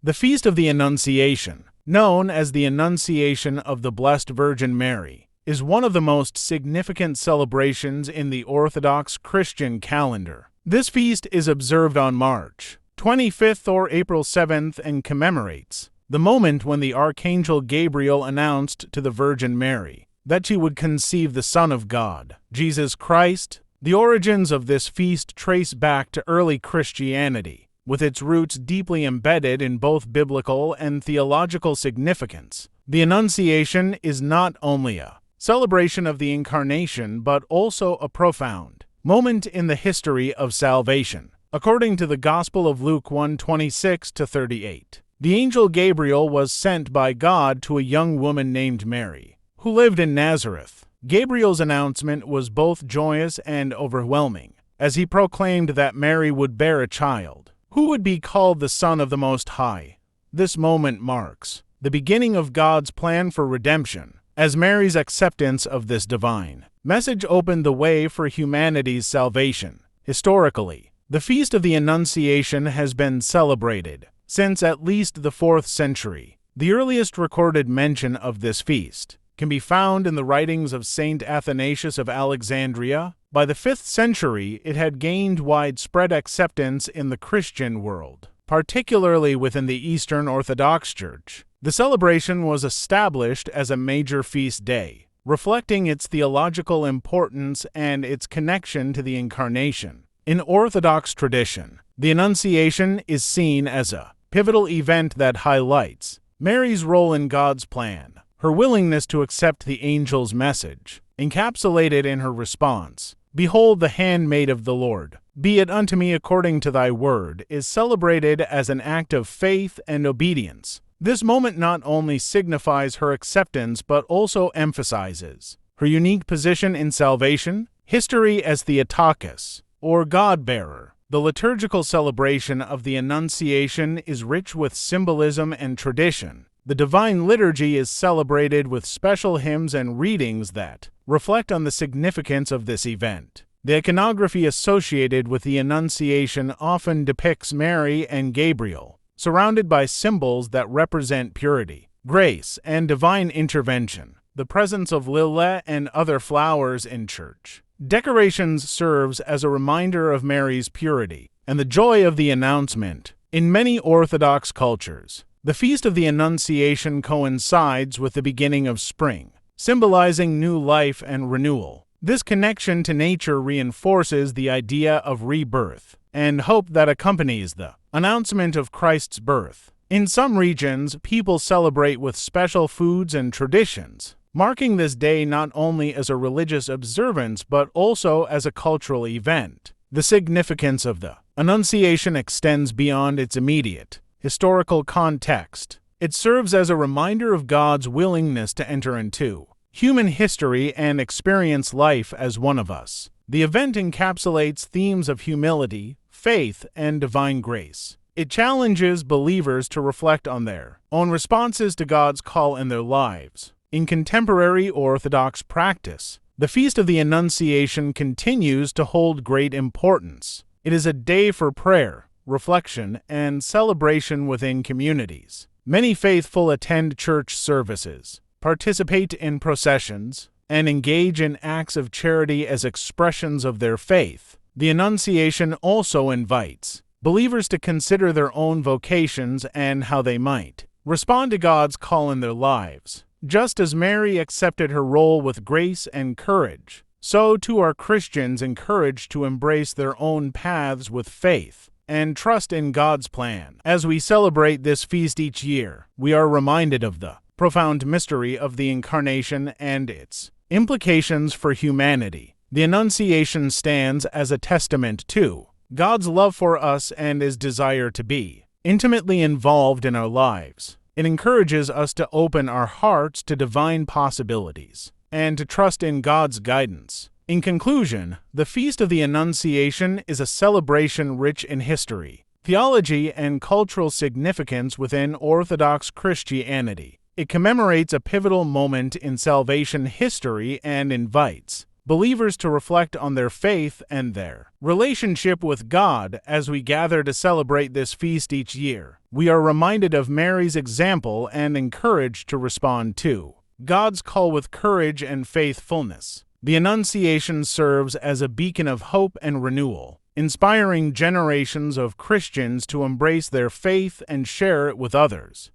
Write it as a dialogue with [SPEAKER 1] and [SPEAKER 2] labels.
[SPEAKER 1] The Feast of the Annunciation, known as the Annunciation of the Blessed Virgin Mary, is one of the most significant celebrations in the Orthodox Christian calendar. This feast is observed on March 25th or April 7th and commemorates the moment when the Archangel Gabriel announced to the Virgin Mary that she would conceive the Son of God, Jesus Christ. The origins of this feast trace back to early Christianity, with its roots deeply embedded in both biblical and theological significance. The Annunciation is not only a celebration of the Incarnation but also a profound moment in the history of salvation. According to the Gospel of Luke 1:26-38, the angel Gabriel was sent by God to a young woman named Mary, who lived in Nazareth. Gabriel's announcement was both joyous and overwhelming, as he proclaimed that Mary would bear a child, who would be called the Son of the Most High. This moment marks the beginning of God's plan for redemption, as Mary's acceptance of this divine message opened the way for humanity's salvation. Historically, the Feast of the Annunciation has been celebrated since at least the 4th century. The earliest recorded mention of this feast can be found in the writings of Saint Athanasius of Alexandria. By the 5th century, it had gained widespread acceptance in the Christian world, particularly within the Eastern Orthodox Church. The celebration was established as a major feast day, reflecting its theological importance and its connection to the Incarnation. In Orthodox tradition, the Annunciation is seen as a pivotal event that highlights Mary's role in God's plan, her willingness to accept the angel's message, encapsulated in her response, "Behold the handmaid of the Lord, be it unto me according to thy word," is celebrated as an act of faith and obedience. This moment not only signifies her acceptance but also emphasizes her unique position in salvation. History as Theotokos, or God-bearer. The liturgical celebration of the Annunciation is rich with symbolism and tradition. The Divine Liturgy is celebrated with special hymns and readings that reflect on the significance of this event. The iconography associated with the Annunciation often depicts Mary and Gabriel, surrounded by symbols that represent purity, grace, and divine intervention. The presence of lilies and other flowers in church decorations serves as a reminder of Mary's purity and the joy of the announcement. In many Orthodox cultures, the Feast of the Annunciation coincides with the beginning of spring, symbolizing new life and renewal. This connection to nature reinforces the idea of rebirth and hope that accompanies the announcement of Christ's birth. In some regions, people celebrate with special foods and traditions, marking this day not only as a religious observance but also as a cultural event. The significance of the Annunciation extends beyond its immediate historical context. It serves as a reminder of God's willingness to enter into human history and experience life as one of us. The event encapsulates themes of humility, faith, and divine grace. It challenges believers to reflect on their own responses to God's call in their lives. In contemporary Orthodox practice, the Feast of the Annunciation continues to hold great importance. It is a day for prayer, reflection, and celebration within communities. Many faithful attend church services, participate in processions, and engage in acts of charity as expressions of their faith. The Annunciation also invites believers to consider their own vocations and how they might respond to God's call in their lives. Just as Mary accepted her role with grace and courage, so too are Christians encouraged to embrace their own paths with faith and trust in God's plan. As we celebrate this feast each year, we are reminded of the profound mystery of the Incarnation and its implications for humanity. The Annunciation stands as a testament to God's love for us and His desire to be intimately involved in our lives. It encourages us to open our hearts to divine possibilities and to trust in God's guidance. In conclusion, the Feast of the Annunciation is a celebration rich in history, theology, and cultural significance within Orthodox Christianity. It commemorates a pivotal moment in salvation history and invites believers to reflect on their faith and their relationship with God as we gather to celebrate this feast each year. we are reminded of Mary's example and encouraged to respond to God's call with courage and faithfulness. The Annunciation serves as a beacon of hope and renewal, inspiring generations of Christians to embrace their faith and share it with others.